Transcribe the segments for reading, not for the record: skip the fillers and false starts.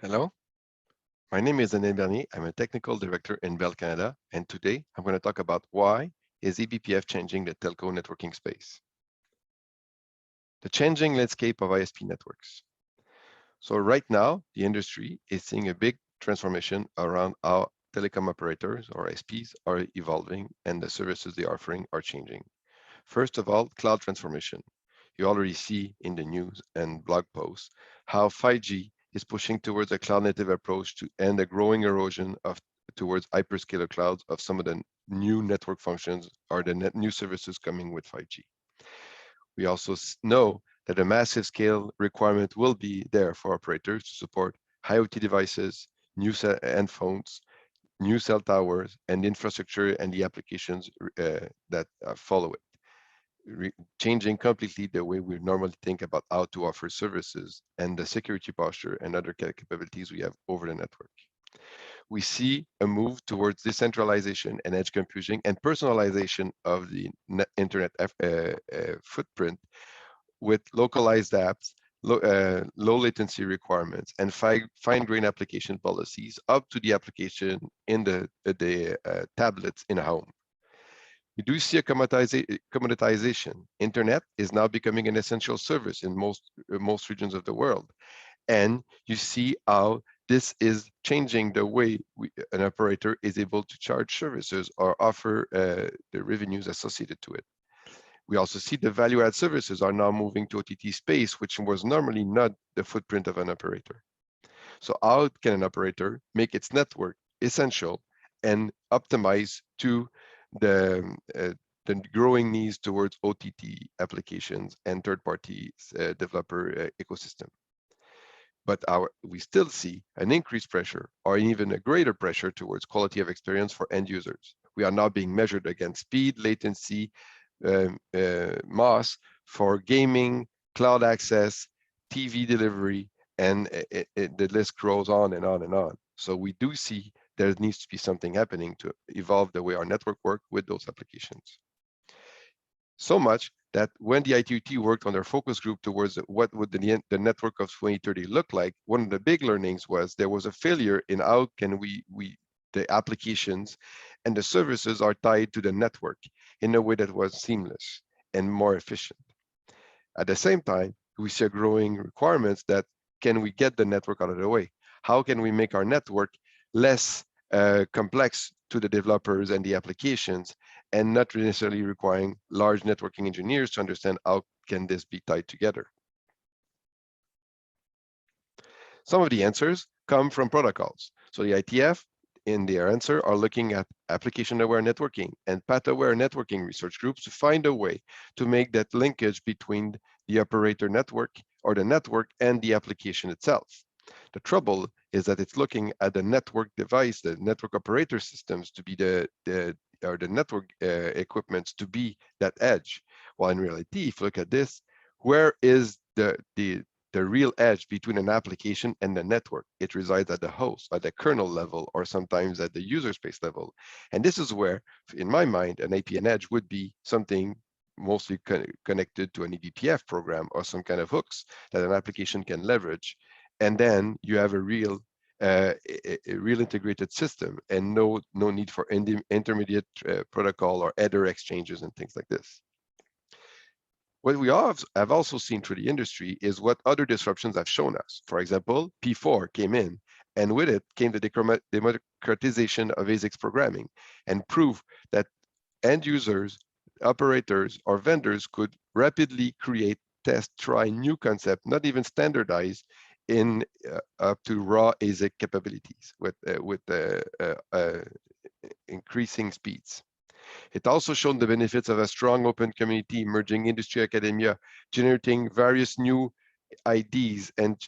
Hello, my name is Bernier. I'm a technical director in Bell Canada, and today I'm going to talk about why is eBPF changing the telco networking space. The changing landscape of ISP networks. So right now, the industry is seeing a big transformation around how telecom operators or ISPs are evolving and the services they're offering are changing. First of all, cloud transformation. You already see in the news and blog posts how 5G is pushing towards a cloud-native approach to end a growing erosion towards hyperscaler clouds of some of the new network functions or the new services coming with 5G. We also know that a massive scale requirement will be there for operators to support IoT devices, new end phones, new cell towers, and infrastructure and the applications that follow it. Changing completely the way we normally think about how to offer services and the security posture and other capabilities we have over the network. We see a move towards decentralization and edge computing and personalization of the internet footprint with localized apps, low latency requirements, and fine-grained application policies up to the application in the tablets in a home. We do see a commoditization. Internet is now becoming an essential service in most regions of the world. And you see how this is changing the way an operator is able to charge services or offer the revenues associated to it. We also see the value-add services are now moving to OTT space, which was normally not the footprint of an operator. So how can an operator make its network essential and optimize to the growing needs towards OTT applications and third-party developer ecosystem? But we still see an increased pressure or even a greater pressure towards quality of experience for end users. We are now being measured against speed, latency, MOS for gaming, cloud access, TV delivery, and the list goes on and on and on. So we do see there needs to be something happening to evolve the way our network works with those applications. So much that when the ITUT worked on their focus group towards what would the network of 2030 look like, one of the big learnings was there was a failure in how can the applications and the services are tied to the network in a way that was seamless and more efficient. At the same time, we see a growing requirements that can we get the network out of the way? How can we make our network less complex to the developers and the applications and not necessarily requiring large networking engineers to understand how can this be tied together? Some of the answers come from protocols. So the IETF in their answer are looking at application-aware networking and path-aware networking research groups to find a way to make that linkage between the operator network or the network and the application itself. The trouble is that it's looking at the network device, the network operator systems to be the network equipments to be that edge. While in reality, if you look at this, where is the real edge between an application and the network? It resides at the host, at the kernel level, or sometimes at the user space level. And this is where, in my mind, an APN edge would be something mostly connected to an eBPF program or some kind of hooks that an application can leverage. And then you have a real integrated system and no need for intermediate protocol or header exchanges and things like this. What we have also seen through the industry is what other disruptions have shown us. For example, P4 came in, and with it came the democratization of ASICs programming and proved that end users, operators, or vendors could rapidly create, test, try new concepts, not even standardized in up to raw ASIC capabilities with increasing speeds. It also shown the benefits of a strong open community, merging industry academia, generating various new ideas and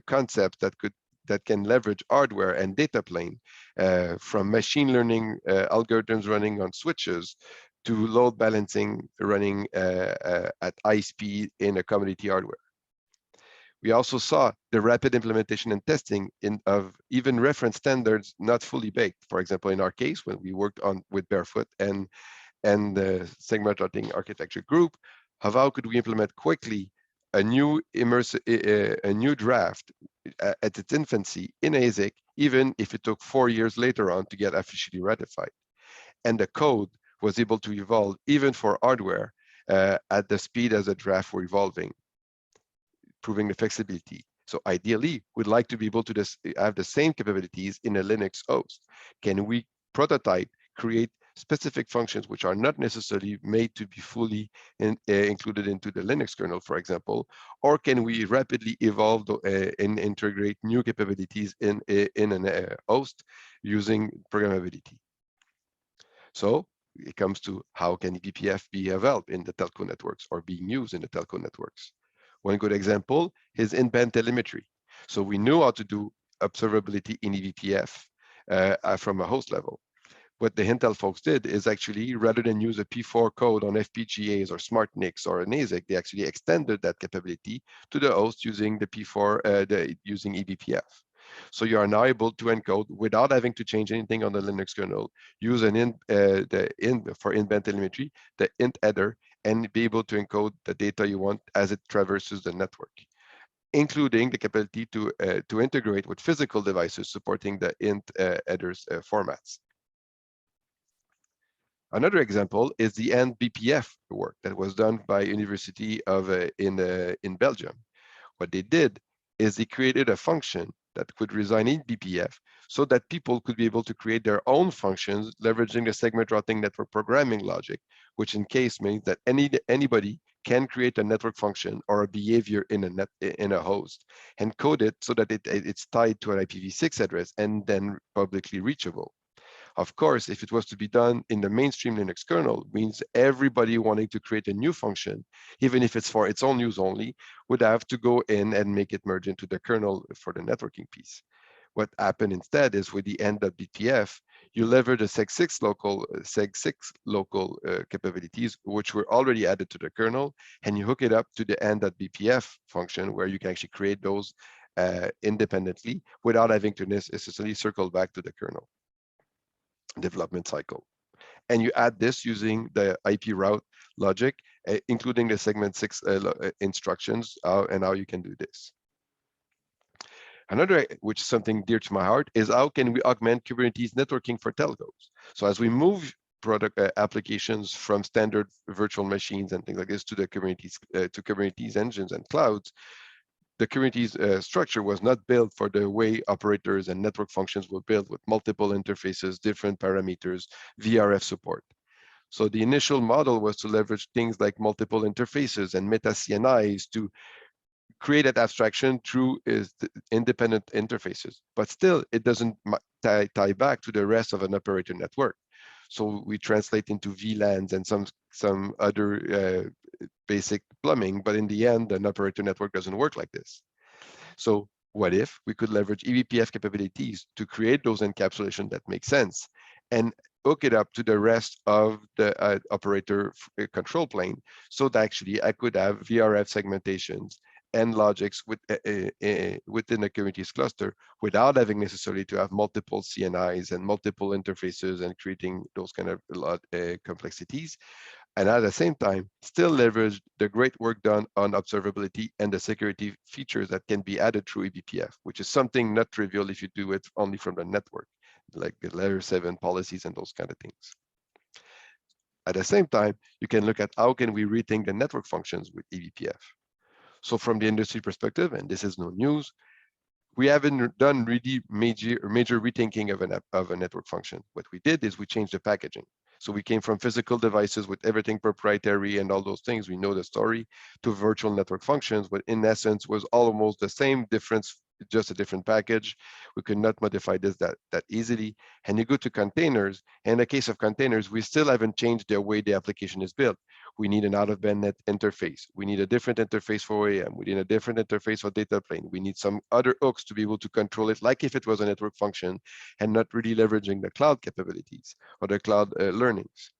concepts that can leverage hardware and data plane from machine learning algorithms running on switches to load balancing running at high speed in a commodity hardware. We also saw the rapid implementation and testing of even reference standards not fully baked. For example, in our case, when we worked with Barefoot and the segment routing architecture group, how could we implement quickly a new draft at its infancy in ASIC, even if it took 4 years later on to get officially ratified. And the code was able to evolve even for hardware at the speed as the draft were evolving, proving the flexibility. So ideally, we'd like to be able to have the same capabilities in a Linux host. Can we prototype, create specific functions which are not necessarily made to be fully included into the Linux kernel, for example, or can we rapidly evolve and integrate new capabilities in a host using programmability? So it comes to how can eBPF be developed in the telco networks or being used in the telco networks. One good example is in-band telemetry. So we knew how to do observability in eBPF from a host level. What the Intel folks did is actually, rather than use a P4 code on FPGAs or SmartNICs or an ASIC, they actually extended that capability to the host using the P4, using eBPF. So you are now able to encode without having to change anything on the Linux kernel, use for in-band telemetry, the int header, and be able to encode the data you want as it traverses the network, including the capability to integrate with physical devices supporting the int headers formats. Another example is the END.BPF work that was done by University of in Belgium. What they did is they created a function that could reside in BPF so that people could be able to create their own functions leveraging the segment routing network programming logic, which in case means that anybody can create a network function or a behavior in a host and code it so that it's tied to an IPv6 address and then publicly reachable. Of course, if it was to be done in the mainstream Linux kernel, means everybody wanting to create a new function, even if it's for its own use only, would have to go in and make it merge into the kernel for the networking piece. What happened instead is with the END.BPF, you leverage the seg6 local capabilities, which were already added to the kernel, and you hook it up to the END.BPF function where you can actually create those independently without having to necessarily circle back to the kernel development cycle. And you add this using the IP route logic, including the segment 6 instructions, and how you can do this. Another, which is something dear to my heart, is how can we augment Kubernetes networking for telcos? So as we move product applications from standard virtual machines and things like this to the Kubernetes engines and clouds, the Kubernetes structure was not built for the way operators and network functions were built with multiple interfaces, different parameters, VRF support. So the initial model was to leverage things like multiple interfaces and meta CNIs to create that abstraction through independent interfaces. But still, it doesn't tie back to the rest of an operator network. So we translate into VLANs and some other basic plumbing, but in the end, an operator network doesn't work like this. So what if we could leverage eBPF capabilities to create those encapsulations that make sense and hook it up to the rest of the operator control plane so that actually I could have VRF segmentations and logics within a Kubernetes cluster without having necessarily to have multiple CNIs and multiple interfaces and creating those kind of complexities. And at the same time, still leverage the great work done on observability and the security features that can be added through eBPF, which is something not trivial if you do it only from the network, like the layer 7 policies and those kind of things. At the same time, you can look at how can we rethink the network functions with eBPF. So from the industry perspective, and this is no news, we haven't done really major rethinking of a network function. What we did is we changed the packaging. So we came from physical devices with everything proprietary and all those things, we know the story, to virtual network functions, but in essence was almost the same difference, just a different package. We could not modify this that easily. And you go to containers. In the case of containers, we still haven't changed the way the application is built. We need an out-of-band net interface. We need a different interface for OEM. We need a different interface for data plane. We need some other hooks to be able to control it like if it was a network function and not really leveraging the cloud capabilities or the cloud learnings.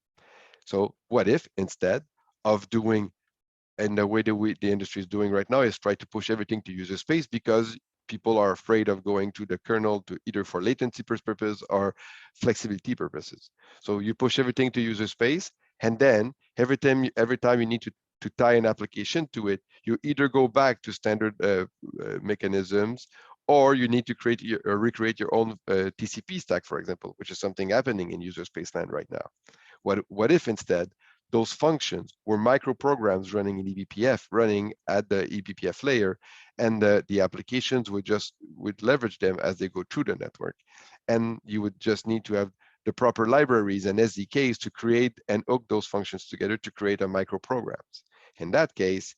So what if instead of doing, and the way the industry is doing right now is try to push everything to user space because people are afraid of going to the kernel to either for latency purposes or flexibility purposes. So you push everything to user space, and then every time you need to tie an application to it, you either go back to standard mechanisms or you need to recreate your own TCP stack, for example, which is something happening in user space land right now. What if instead those functions were microprograms running in eBPF, running at the eBPF layer, and the applications would leverage them as they go through the network, and you would just need to have the proper libraries and SDKs to create and hook those functions together to create a microprograms. In that case,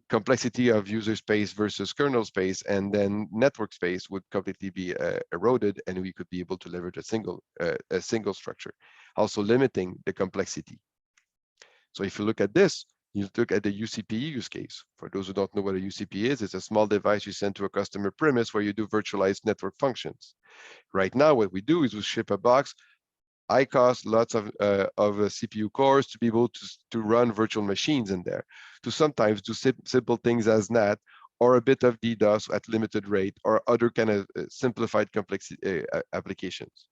complexity of user space versus kernel space and then network space would completely be eroded, and we could be able to leverage a single structure, also limiting the complexity. So if you look at this, you look at the UCP use case. For those who don't know what a UCP is, it's a small device you send to a customer premise where you do virtualized network functions. Right now, what we do is we ship a box, high cost, lots of CPU cores to be able to run virtual machines in there, to sometimes do simple things as NAT, or a bit of DDoS at limited rate, or other kind of simplified complex applications.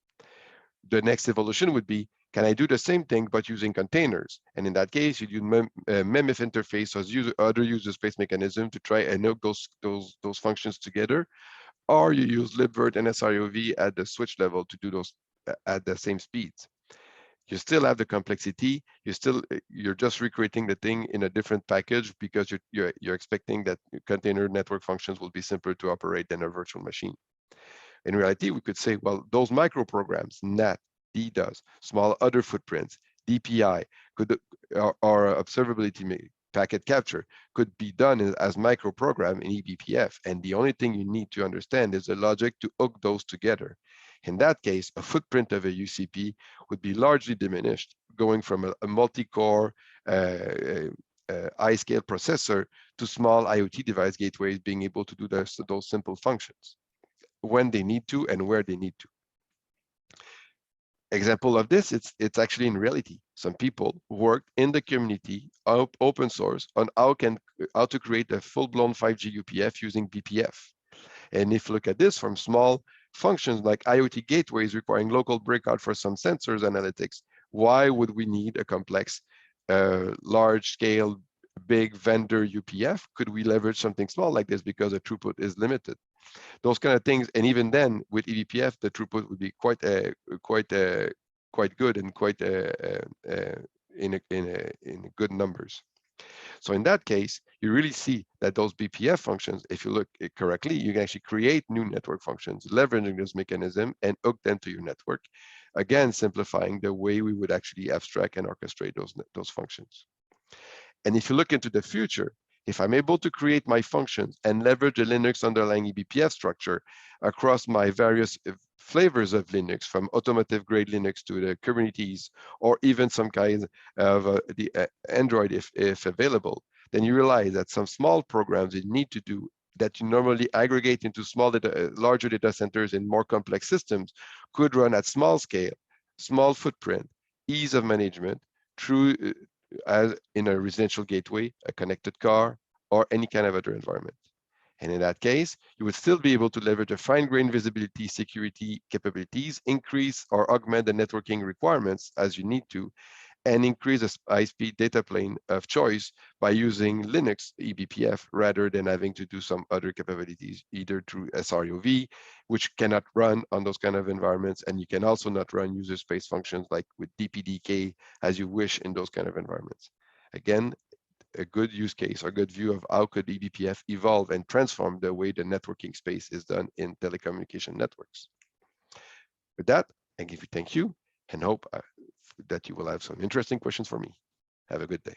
The next evolution would be, can I do the same thing but using containers? And in that case, you do MEMIF interface or other user space mechanism to try and hook those functions together, or you use libvirt and SRIOV at the switch level to do those at the same speeds. You still have the complexity. You're just recreating the thing in a different package because you're expecting that container network functions will be simpler to operate than a virtual machine. In reality, we could say, well, those microprograms, NAT, DDoS, small other footprints, DPI, or observability packet capture could be done as microprogram in eBPF. And the only thing you need to understand is the logic to hook those together. In that case, a footprint of a UCP would be largely diminished, going from a multi-core high-scale processor to small IoT device gateways being able to do those simple functions when they need to and where they need to. Example of this, it's actually in reality. Some people worked in the community, open source, on how to create a full-blown 5G UPF using BPF. And if you look at this from small functions like IoT gateways requiring local breakout for some sensors analytics, why would we need a complex, large-scale, big vendor UPF? Could we leverage something small like this because the throughput is limited? Those kind of things, and even then, with eBPF, the throughput would be quite good and quite in good numbers. So in that case, you really see that those BPF functions, if you look correctly, you can actually create new network functions, leveraging this mechanism and hook them to your network. Again, simplifying the way we would actually abstract and orchestrate those functions. And if you look into the future, if I'm able to create my functions and leverage the Linux underlying eBPF structure across my various flavors of Linux, from automotive grade Linux to the Kubernetes, or even some kind of the Android if available, then you realize that some small programs you need to do that you normally aggregate into larger data centers in more complex systems could run at small scale, small footprint, ease of management through as in a residential gateway, a connected car, or any kind of other environment. And in that case, you would still be able to leverage the fine-grained visibility security capabilities, increase or augment the networking requirements as you need to, and increase the high-speed data plane of choice by using Linux eBPF rather than having to do some other capabilities, either through SRIOV, which cannot run on those kind of environments, and you can also not run user space functions like with DPDK as you wish in those kind of environments. Again, a good use case or good view of how could eBPF evolve and transform the way the networking space is done in telecommunication networks. With that, I give you thank you and hope that you will have some interesting questions for me. Have a good day.